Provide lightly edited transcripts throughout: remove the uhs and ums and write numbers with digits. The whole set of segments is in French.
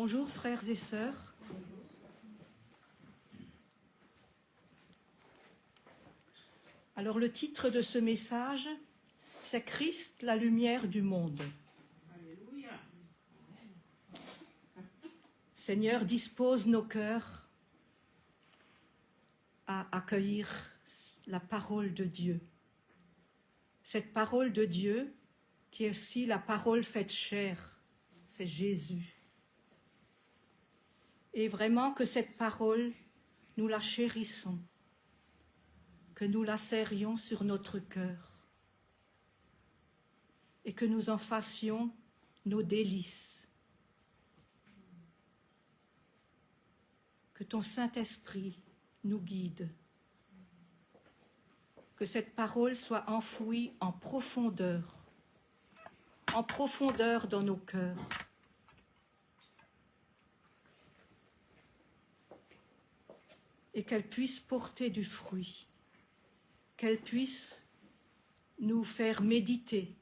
Bonjour frères et sœurs. Alors le titre de ce message, c'est Christ, la lumière du monde. Alléluia. Seigneur, dispose nos cœurs à accueillir la parole de Dieu. Cette parole de Dieu qui est aussi la parole faite chair, c'est Jésus. Et vraiment que cette parole, nous la chérissons, que nous la serrions sur notre cœur et que nous en fassions nos délices. Que ton Saint-Esprit nous guide, que cette parole soit enfouie en profondeur dans nos cœurs. Et qu'elle puisse porter du fruit, qu'elle puisse nous faire méditer,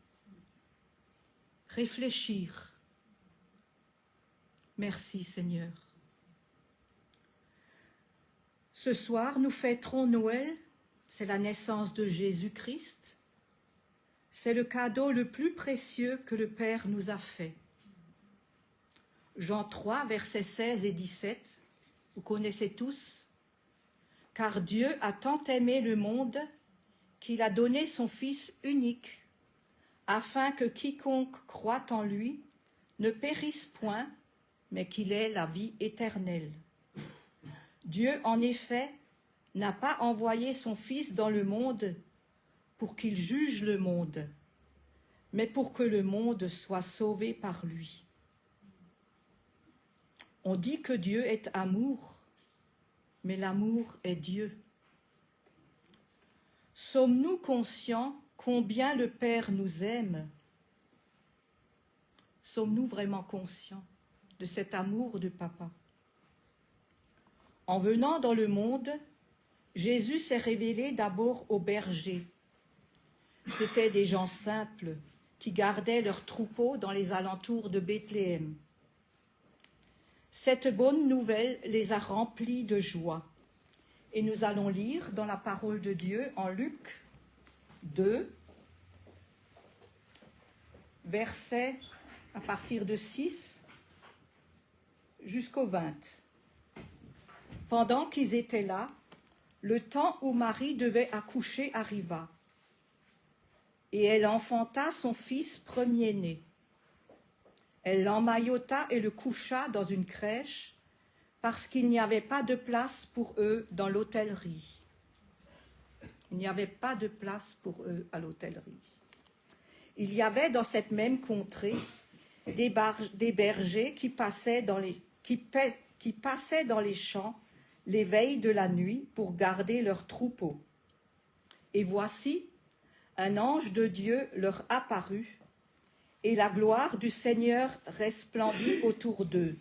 réfléchir. Merci Seigneur. Ce soir, nous fêterons Noël, c'est la naissance de Jésus-Christ. C'est le cadeau le plus précieux que le Père nous a fait. Jean 3, versets 16 et 17, vous connaissez tous. Car Dieu a tant aimé le monde qu'il a donné son Fils unique, afin que quiconque croit en lui ne périsse point, mais qu'il ait la vie éternelle. Dieu, en effet, n'a pas envoyé son Fils dans le monde pour qu'il juge le monde, mais pour que le monde soit sauvé par lui. On dit que Dieu est amour, mais l'amour est Dieu. Sommes-nous conscients combien le Père nous aime? Sommes-nous vraiment conscients de cet amour de Papa? En venant dans le monde, Jésus s'est révélé d'abord aux bergers. C'étaient des gens simples qui gardaient leurs troupeaux dans les alentours de Bethléem. Cette bonne nouvelle les a remplis de joie. Et nous allons lire dans la parole de Dieu en Luc 2, versets à partir de 6 jusqu'au 20. Pendant qu'ils étaient là, le temps où Marie devait accoucher arriva. Et elle enfanta son fils premier-né. Elle l'emmaillota et le coucha dans une crèche parce qu'il n'y avait pas de place pour eux dans l'hôtellerie. Il n'y avait pas de place pour eux à l'hôtellerie. Il y avait dans cette même contrée des bergers qui passaient dans les champs les veilles de la nuit pour garder leurs troupeaux. Et voici, un ange de Dieu leur apparut, et la gloire du Seigneur resplendit autour d'eux.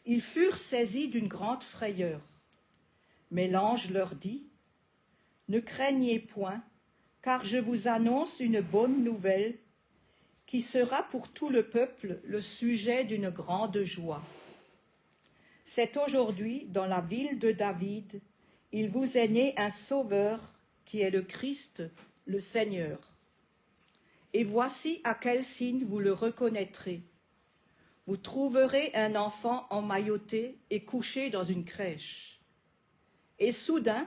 Ils furent saisis d'une grande frayeur. Mais l'ange leur dit, « Ne craignez point, car je vous annonce une bonne nouvelle qui sera pour tout le peuple le sujet d'une grande joie. C'est aujourd'hui, dans la ville de David, il vous est né un sauveur qui est le Christ, le Seigneur. Et voici à quel signe vous le reconnaîtrez. Vous trouverez un enfant emmailloté et couché dans une crèche. » Et soudain,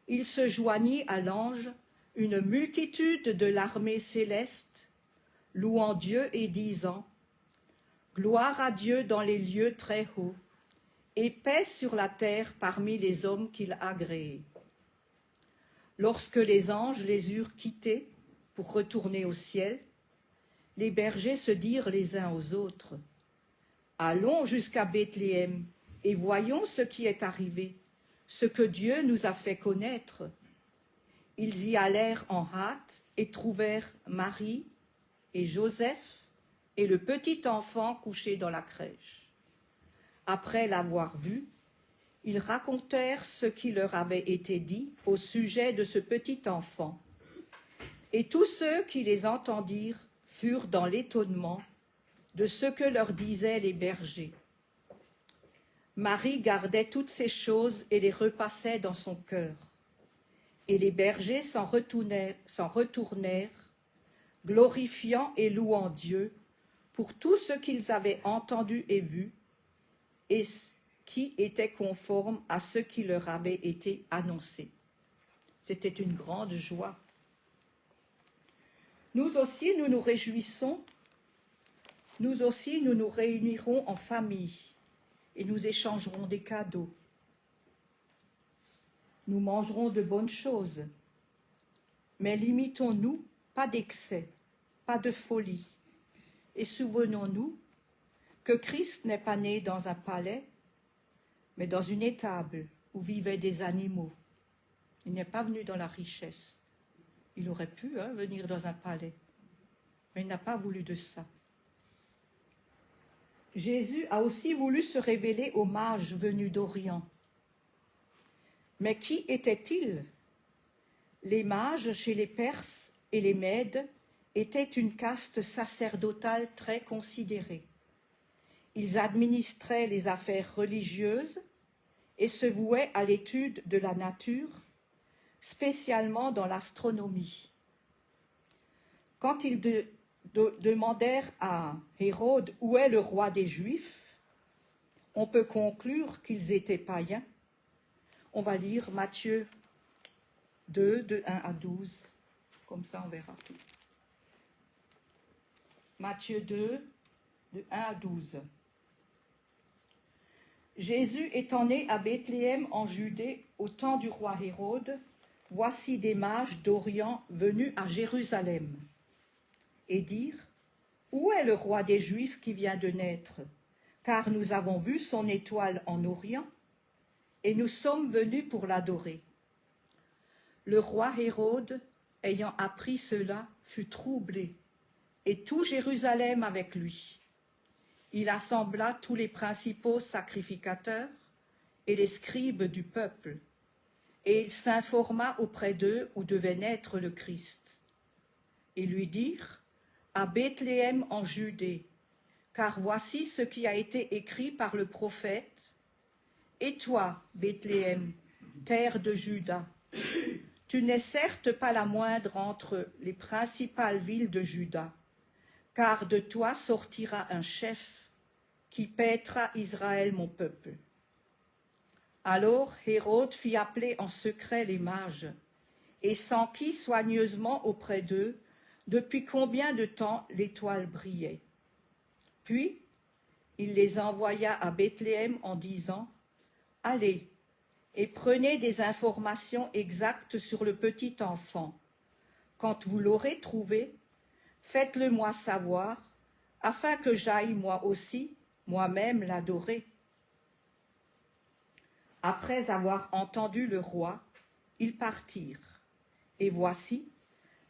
il se joignit à l'ange une multitude de l'armée céleste, louant Dieu et disant « Gloire à Dieu dans les lieux très hauts, et paix sur la terre parmi les hommes qu'il a agréés. » Lorsque les anges les eurent quittés pour retourner au ciel, les bergers se dirent les uns aux autres, « Allons jusqu'à Bethléem et voyons ce qui est arrivé, ce que Dieu nous a fait connaître. » Ils y allèrent en hâte et trouvèrent Marie et Joseph et le petit enfant couché dans la crèche. Après l'avoir vu, ils racontèrent ce qui leur avait été dit au sujet de ce petit enfant. Et tous ceux qui les entendirent furent dans l'étonnement de ce que leur disaient les bergers. Marie gardait toutes ces choses et les repassait dans son cœur. Et les bergers s'en retournèrent, glorifiant et louant Dieu pour tout ce qu'ils avaient entendu et vu, et qui était conforme à ce qui leur avait été annoncé. C'était une grande joie. Nous aussi, nous nous réjouissons. Nous aussi, nous nous réunirons en famille et nous échangerons des cadeaux. Nous mangerons de bonnes choses, mais limitons-nous, pas d'excès, pas de folie. Et souvenons-nous que Christ n'est pas né dans un palais, mais dans une étable où vivaient des animaux. Il n'est pas venu dans la richesse. Il aurait pu venir dans un palais, mais il n'a pas voulu de ça. Jésus a aussi voulu se révéler aux mages venus d'Orient. Mais qui étaient-ils? Les mages chez les Perses et les Mèdes étaient une caste sacerdotale très considérée. Ils administraient les affaires religieuses et se vouaient à l'étude de la nature, spécialement dans l'astronomie. Quand ils demandèrent à Hérode où est le roi des Juifs, on peut conclure qu'ils étaient païens. On va lire Matthieu 2, de 1 à 12, comme ça on verra tout. Matthieu 2, de 1 à 12. Jésus étant né à Bethléem en Judée au temps du roi Hérode, voici des mages d'Orient venus à Jérusalem et dirent: où est le roi des Juifs qui vient de naître? Car nous avons vu son étoile en Orient et nous sommes venus pour l'adorer. Le roi Hérode, ayant appris cela, fut troublé, et tout Jérusalem avec lui. Il assembla tous les principaux sacrificateurs et les scribes du peuple, et il s'informa auprès d'eux où devait naître le Christ. Ils lui dirent: à Bethléem en Judée, car voici ce qui a été écrit par le prophète. Et toi, Bethléem, terre de Juda, tu n'es certes pas la moindre entre les principales villes de Juda, car de toi sortira un chef qui paîtra Israël mon peuple. Alors Hérode fit appeler en secret les mages et s'enquit soigneusement auprès d'eux depuis combien de temps l'étoile brillait. Puis il les envoya à Bethléem en disant: allez et prenez des informations exactes sur le petit enfant. Quand vous l'aurez trouvé, faites-le moi savoir, afin que j'aille moi aussi, moi-même, l'adorer. Après avoir entendu le roi, ils partirent. Et voici,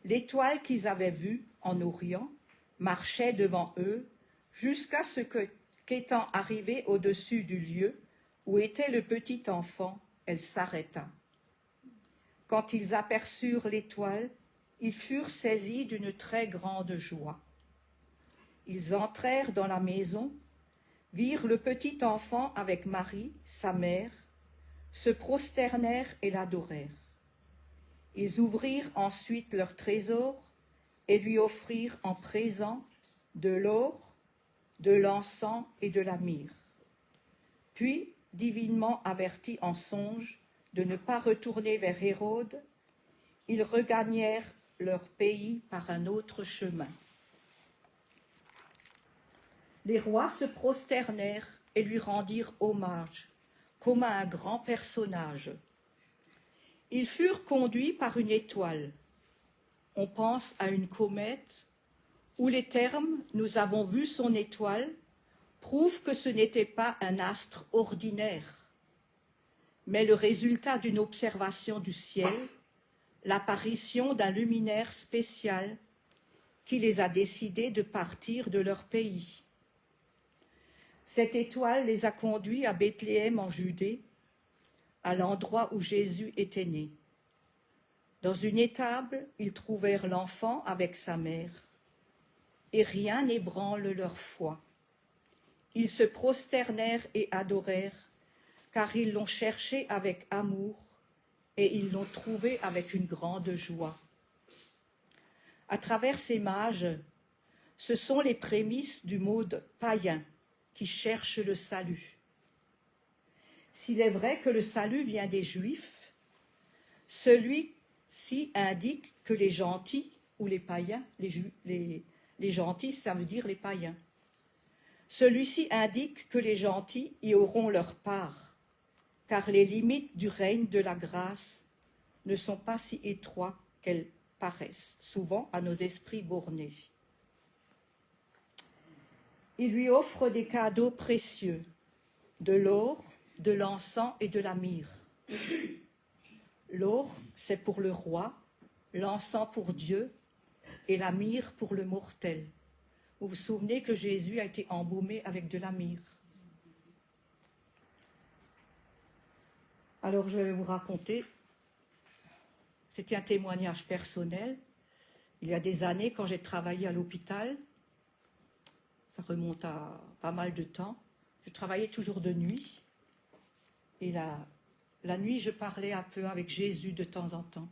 l'étoile qu'ils avaient vue en Orient marchait devant eux jusqu'à ce qu'étant arrivée au-dessus du lieu où était le petit enfant, elle s'arrêta. Quand ils aperçurent l'étoile, ils furent saisis d'une très grande joie. Ils entrèrent dans la maison, virent le petit enfant avec Marie, sa mère, se prosternèrent et l'adorèrent. Ils ouvrirent ensuite leur trésor et lui offrirent en présent de l'or, de l'encens et de la myrrhe. Puis, divinement avertis en songe de ne pas retourner vers Hérode, ils regagnèrent leur pays par un autre chemin. Les rois se prosternèrent et lui rendirent hommage, comme à un grand personnage. Ils furent conduits par une étoile. On pense à une comète, où les termes « nous avons vu son étoile » prouvent que ce n'était pas un astre ordinaire, mais le résultat d'une observation du ciel, l'apparition d'un luminaire spécial qui les a décidés de partir de leur pays. Cette étoile les a conduits à Bethléem en Judée, à l'endroit où Jésus était né. Dans une étable, ils trouvèrent l'enfant avec sa mère. et rien n'ébranle leur foi. Ils se prosternèrent et adorèrent, car ils l'ont cherché avec amour et ils l'ont trouvé avec une grande joie. À travers ces mages, ce sont les prémices du monde païen qui cherche le salut. S'il est vrai que le salut vient des Juifs, celui-ci indique que les gentils ou les païens, les gentils, ça veut dire les païens. Celui-ci indique que les gentils y auront leur part, car les limites du règne de la grâce ne sont pas si étroites qu'elles paraissent souvent à nos esprits bornés. Il lui offre des cadeaux précieux, de l'or, de l'encens et de la myrrhe. L'or, c'est pour le roi, l'encens pour Dieu et la myrrhe pour le mortel. Vous vous souvenez que Jésus a été embaumé avec de la myrrhe. Alors je vais vous raconter, c'était un témoignage personnel. Il y a des années, quand j'ai travaillé à l'hôpital, ça remonte à pas mal de temps, je travaillais toujours de nuit. Et la nuit, je parlais un peu avec Jésus de temps en temps.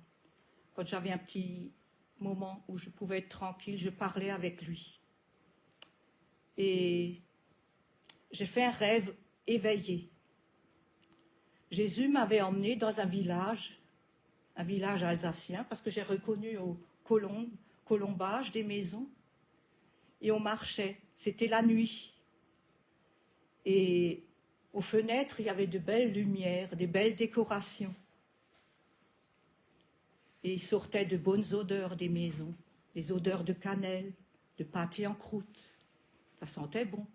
Quand j'avais un petit moment où je pouvais être tranquille, je parlais avec lui. Et j'ai fait un rêve éveillé. Jésus m'avait emmené dans un village alsacien, parce que j'ai reconnu au colombage des maisons. Et on marchait, c'était la nuit. Et aux fenêtres, il y avait de belles lumières, des belles décorations. Et il sortait de bonnes odeurs des maisons, des odeurs de cannelle, de pâté en croûte. Ça sentait bon.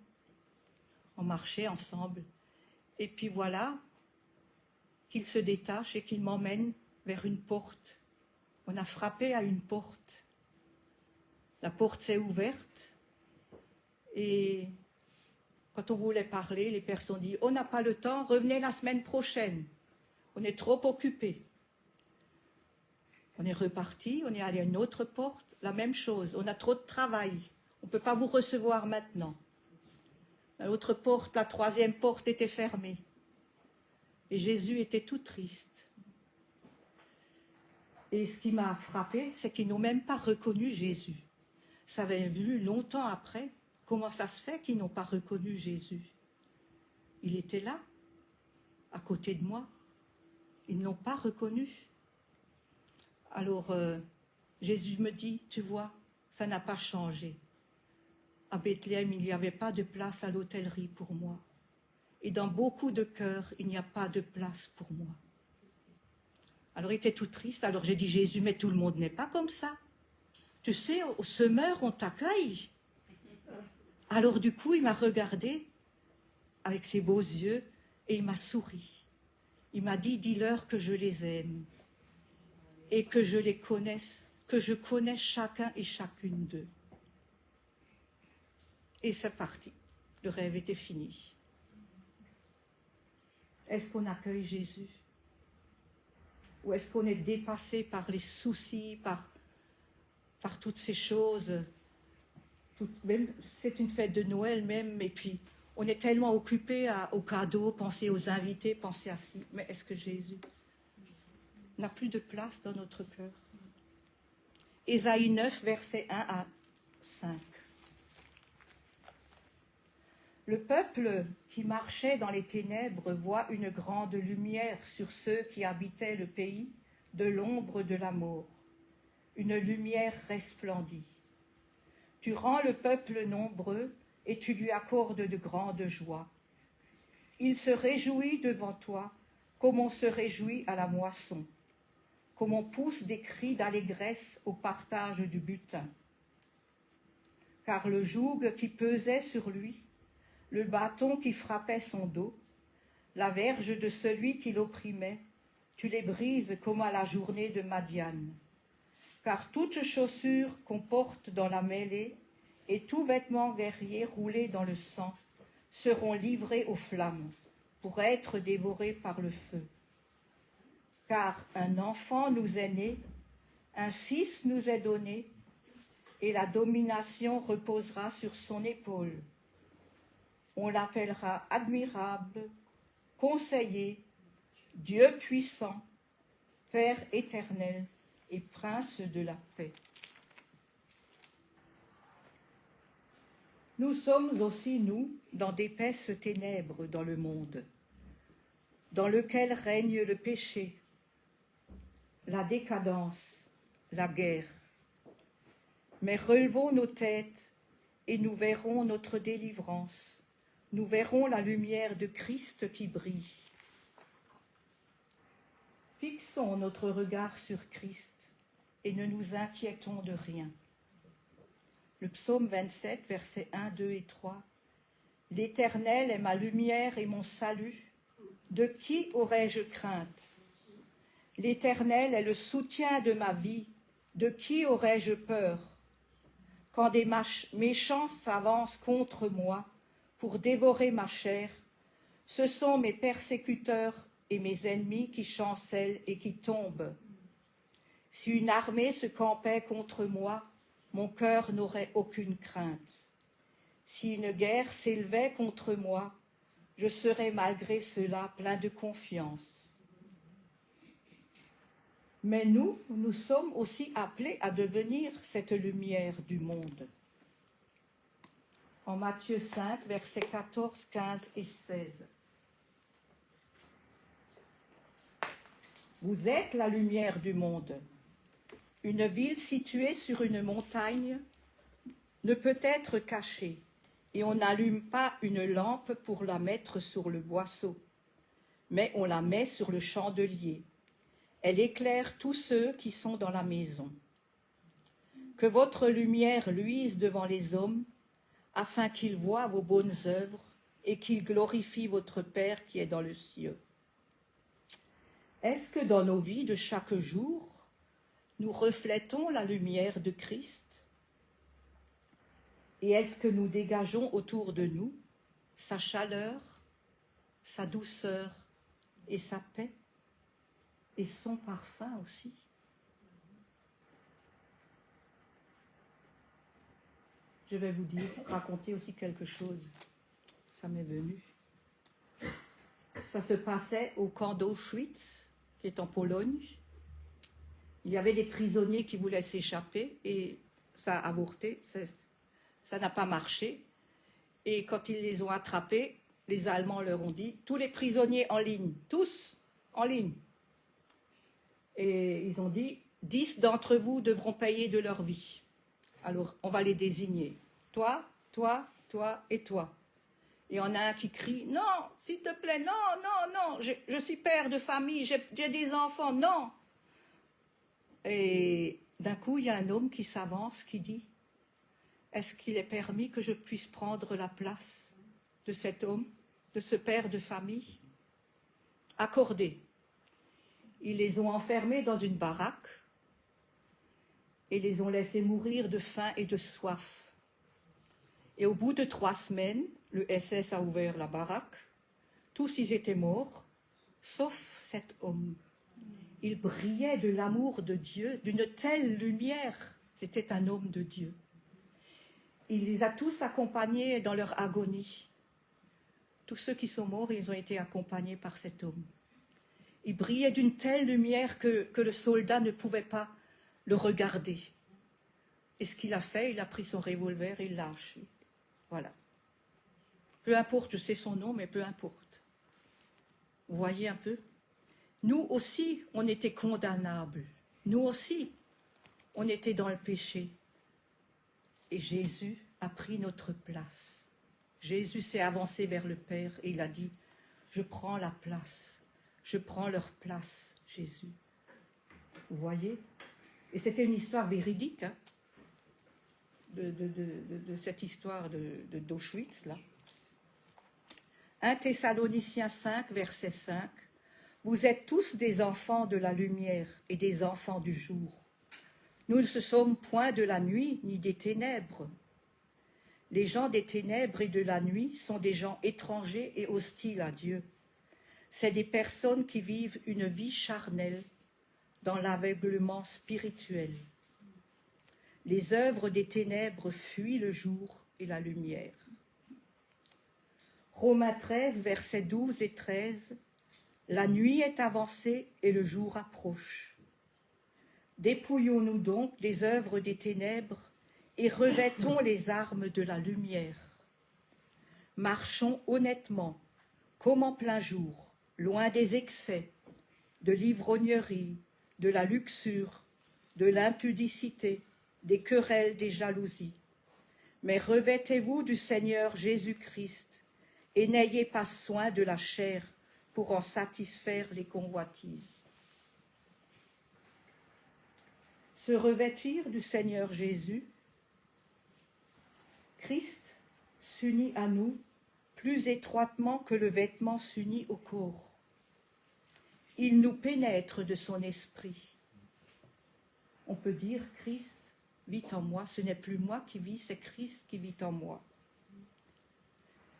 On marchait ensemble. Et puis voilà qu'il se détache et qu'il m'emmène vers une porte. On a frappé à une porte. La porte s'est ouverte et quand on voulait parler, les personnes disent « On n'a pas le temps, revenez la semaine prochaine. On est trop occupés. » On est reparti, on est allé à une autre porte, la même chose. On a trop de travail, on ne peut pas vous recevoir maintenant. À l'autre porte, la troisième porte était fermée. Et Jésus était tout triste. Et ce qui m'a frappé, c'est qu'ils n'ont même pas reconnu Jésus. Ça avait vu longtemps après. Comment ça se fait qu'ils n'ont pas reconnu Jésus? Il était là, à côté de moi. Ils n'ont pas reconnu. Alors, Jésus me dit, tu vois, ça n'a pas changé. À Bethléem, il n'y avait pas de place à l'hôtellerie pour moi. Et dans beaucoup de cœurs, il n'y a pas de place pour moi. Alors, il était tout triste. Alors, j'ai dit, Jésus, mais tout le monde n'est pas comme ça. Tu sais, au semeur, on t'accueille. Alors, du coup, il m'a regardé avec ses beaux yeux et il m'a souri. Il m'a dit, dis-leur que je les aime et que je les connaisse, que je connais chacun et chacune d'eux. Et c'est parti. Le rêve était fini. Est-ce qu'on accueille Jésus? Ou est-ce qu'on est dépassé par les soucis, par toutes ces choses? Même, c'est une fête de Noël même, et puis on est tellement occupé aux cadeaux, penser aux invités, penser à ci. Mais est-ce que Jésus n'a plus de place dans notre cœur? Ésaïe 9, versets 1 à 5. Le peuple qui marchait dans les ténèbres voit une grande lumière sur ceux qui habitaient le pays de l'ombre de la mort. Une lumière resplendit. Tu rends le peuple nombreux et tu lui accordes de grandes joies. Il se réjouit devant toi comme on se réjouit à la moisson, comme on pousse des cris d'allégresse au partage du butin. Car le joug qui pesait sur lui, le bâton qui frappait son dos, la verge de celui qui l'opprimait, tu les brises comme à la journée de Madiane. Car toute chaussure qu'on porte dans la mêlée et tout vêtement guerrier roulé dans le sang seront livrés aux flammes pour être dévorés par le feu. Car un enfant nous est né, un fils nous est donné, et la domination reposera sur son épaule. On l'appellera admirable, conseiller, Dieu puissant, Père éternel et Prince de la paix. Nous sommes aussi, nous, dans d'épaisses ténèbres dans le monde, dans lequel règne le péché, la décadence, la guerre. Mais relevons nos têtes et nous verrons notre délivrance. Nous verrons la lumière de Christ qui brille. Fixons notre regard sur Christ et ne nous inquiétons de rien. Le psaume 27, versets 1, 2 et 3. L'Éternel est ma lumière et mon salut. De qui aurais-je crainte? L'Éternel est le soutien de ma vie. De qui aurais-je peur? Quand des méchants s'avancent contre moi pour dévorer ma chair, ce sont mes persécuteurs et mes ennemis qui chancellent et qui tombent. Si une armée se campait contre moi, mon cœur n'aurait aucune crainte. Si une guerre s'élevait contre moi, je serais malgré cela plein de confiance. Mais nous sommes aussi appelés à devenir cette lumière du monde. En Matthieu 5, versets 14, 15 et 16. Vous êtes la lumière du monde. Une ville située sur une montagne ne peut être cachée, et on n'allume pas une lampe pour la mettre sur le boisseau, mais on la met sur le chandelier. Elle éclaire tous ceux qui sont dans la maison. Que votre lumière luise devant les hommes, afin qu'ils voient vos bonnes œuvres et qu'ils glorifient votre Père qui est dans le ciel. Est-ce que dans nos vies de chaque jour, nous reflétons la lumière de Christ? Et est-ce que nous dégageons autour de nous sa chaleur, sa douceur et sa paix, et son parfum aussi? Je vais vous raconter aussi quelque chose. Ça m'est venu. Ça se passait au camp d'Auschwitz, qui est en Pologne. Il y avait des prisonniers qui voulaient s'échapper et ça a avorté, ça n'a pas marché. Et quand ils les ont attrapés, les Allemands leur ont dit « tous les prisonniers en ligne, tous en ligne ». Et ils ont dit « 10 d'entre vous devront payer de leur vie ». Alors, on va les désigner. Toi, toi, toi et toi. Et il y en a un qui crie « Non, s'il te plaît, non, non, non, je suis père de famille, j'ai des enfants, non !» Et d'un coup, il y a un homme qui s'avance, qui dit « Est-ce qu'il est permis que je puisse prendre la place de cet homme, de ce père de famille ?» Accordé. Ils les ont enfermés dans une baraque et les ont laissés mourir de faim et de soif. Et au bout de 3 semaines, le SS a ouvert la baraque. Tous ils étaient morts, sauf cet homme. Il brillait de l'amour de Dieu, d'une telle lumière. C'était un homme de Dieu. Il les a tous accompagnés dans leur agonie. Tous ceux qui sont morts, ils ont été accompagnés par cet homme. Il brillait d'une telle lumière que le soldat ne pouvait pas le regarder. Et ce qu'il a fait, il a pris son revolver et il l'a achevé. Voilà. Peu importe, je sais son nom, mais peu importe. Vous voyez un peu? Nous aussi, on était condamnables. Nous aussi, on était dans le péché. Et Jésus a pris notre place. Jésus s'est avancé vers le Père et il a dit, je prends la place. Je prends leur place, Jésus. Vous voyez? Et c'était une histoire véridique, hein, de cette histoire d'Auschwitz, là. 1 Thessaloniciens 5, verset 5. Vous êtes tous des enfants de la lumière et des enfants du jour. Nous ne sommes point de la nuit ni des ténèbres. Les gens des ténèbres et de la nuit sont des gens étrangers et hostiles à Dieu. C'est des personnes qui vivent une vie charnelle dans l'aveuglement spirituel. Les œuvres des ténèbres fuient le jour et la lumière. Romains 13, versets 12 et 13. La nuit est avancée et le jour approche. Dépouillons-nous donc des œuvres des ténèbres et revêtons les armes de la lumière. Marchons honnêtement, comme en plein jour, loin des excès, de l'ivrognerie, de la luxure, de l'impudicité, des querelles, des jalousies. Mais revêtez-vous du Seigneur Jésus-Christ et n'ayez pas soin de la chair pour en satisfaire les convoitises. Se revêtir du Seigneur Jésus, Christ s'unit à nous plus étroitement que le vêtement s'unit au corps. Il nous pénètre de son esprit. On peut dire Christ vit en moi, ce n'est plus moi qui vis, c'est Christ qui vit en moi.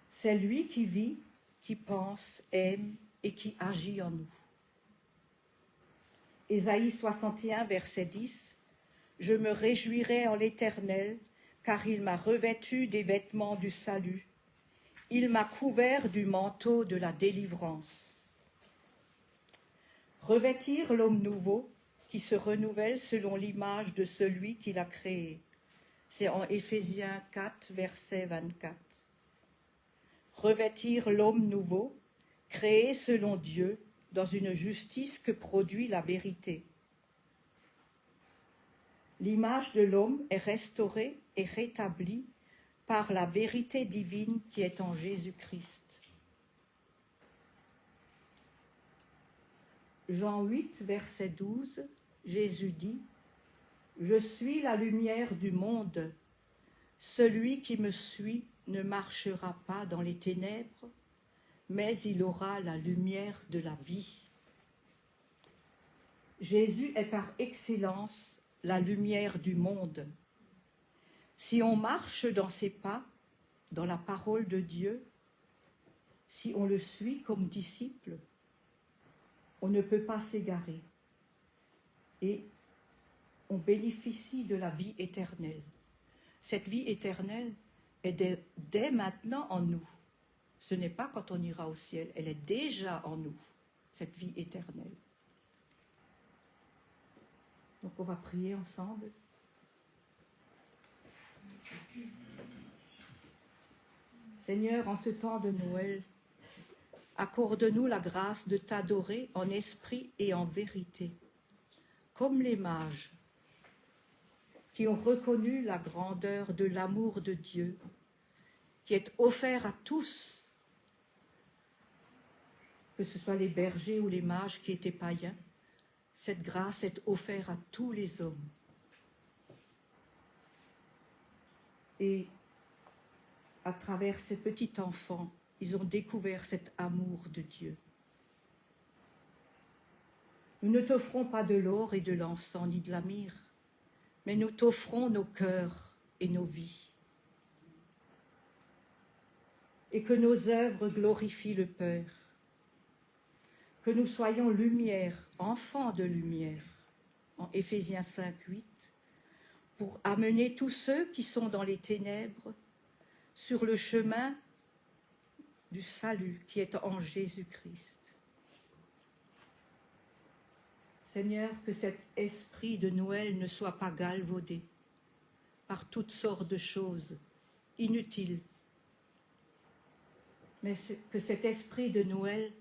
C'est lui qui vit, qui pense, aime et qui agit en nous. Ésaïe 61, verset 10. Je me réjouirai en l'Éternel, car il m'a revêtu des vêtements du salut. Il m'a couvert du manteau de la délivrance. Revêtir l'homme nouveau qui se renouvelle selon l'image de celui qui l'a créé. C'est en Éphésiens 4, verset 24. Revêtir l'homme nouveau, créé selon Dieu, dans une justice que produit la vérité. L'image de l'homme est restaurée et rétablie par la vérité divine qui est en Jésus-Christ. Jean 8, verset 12, Jésus dit « Je suis la lumière du monde. Celui qui me suit ne marchera pas dans les ténèbres, mais il aura la lumière de la vie. » Jésus est par excellence la lumière du monde. Si on marche dans ses pas, dans la parole de Dieu, si on le suit comme disciple, on ne peut pas s'égarer et on bénéficie de la vie éternelle. Cette vie éternelle est dès maintenant en nous. Ce n'est pas quand on ira au ciel, elle est déjà en nous, cette vie éternelle. Donc on va prier ensemble. Seigneur, en ce temps de Noël, accorde-nous la grâce de t'adorer en esprit et en vérité, comme les mages qui ont reconnu la grandeur de l'amour de Dieu, qui est offert à tous, que ce soit les bergers ou les mages qui étaient païens. Cette grâce est offerte à tous les hommes. Et à travers ces petits enfants, ils ont découvert cet amour de Dieu. Nous ne t'offrons pas de l'or et de l'encens ni de la myrrhe, mais nous t'offrons nos cœurs et nos vies. Et que nos œuvres glorifient le Père. Que nous soyons lumière, enfants de lumière, en Éphésiens 5, 8, pour amener tous ceux qui sont dans les ténèbres sur le chemin du salut qui est en Jésus-Christ. Seigneur, que cet esprit de Noël ne soit pas galvaudé par toutes sortes de choses inutiles, mais que cet esprit de Noël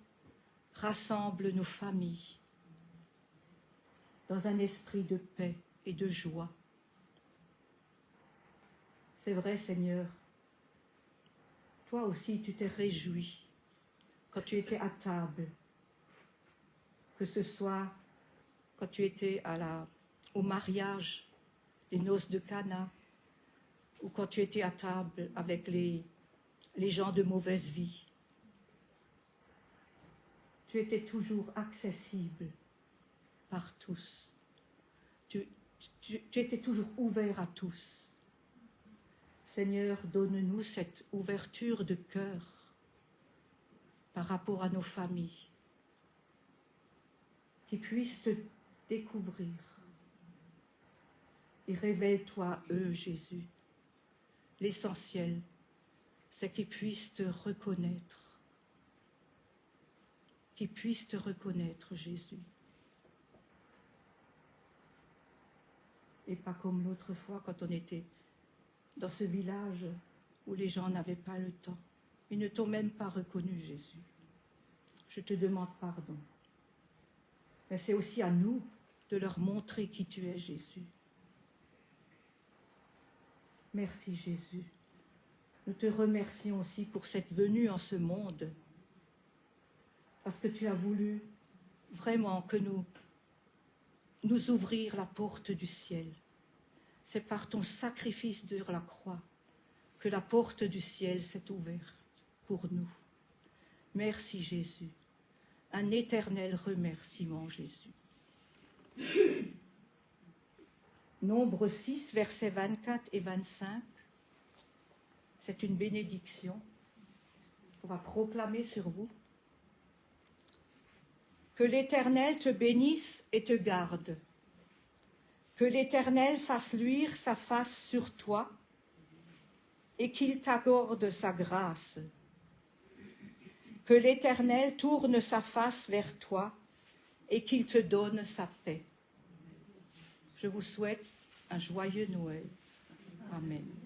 rassemble nos familles dans un esprit de paix et de joie. C'est vrai, Seigneur, toi aussi tu t'es réjoui quand tu étais à table, que ce soit quand tu étais au mariage, les noces de Cana, ou quand tu étais à table avec les gens de mauvaise vie. Tu étais toujours accessible par tous. Tu étais toujours ouvert à tous. Seigneur, donne-nous cette ouverture de cœur par rapport à nos familles, qui puissent te découvrir et révèle-toi à eux, Jésus. L'essentiel, c'est qu'ils puissent te reconnaître. Qu'ils puissent te reconnaître, Jésus. Et pas comme l'autre fois quand on était dans ce village où les gens n'avaient pas le temps. Ils ne t'ont même pas reconnu, Jésus. Je te demande pardon. Mais c'est aussi à nous de leur montrer qui tu es, Jésus. Merci, Jésus. Nous te remercions aussi pour cette venue en ce monde, parce que tu as voulu vraiment que nous ouvrir la porte du ciel. C'est par ton sacrifice sur la croix que la porte du ciel s'est ouverte pour nous. Merci, Jésus. Un éternel remerciement, Jésus. Nombre 6, versets 24 et 25. C'est une bénédiction qu'on va proclamer sur vous. Que l'Éternel te bénisse et te garde. Que l'Éternel fasse luire sa face sur toi et qu'il t'accorde sa grâce. Que l'Éternel tourne sa face vers toi et qu'il te donne sa paix. Je vous souhaite un joyeux Noël. Amen.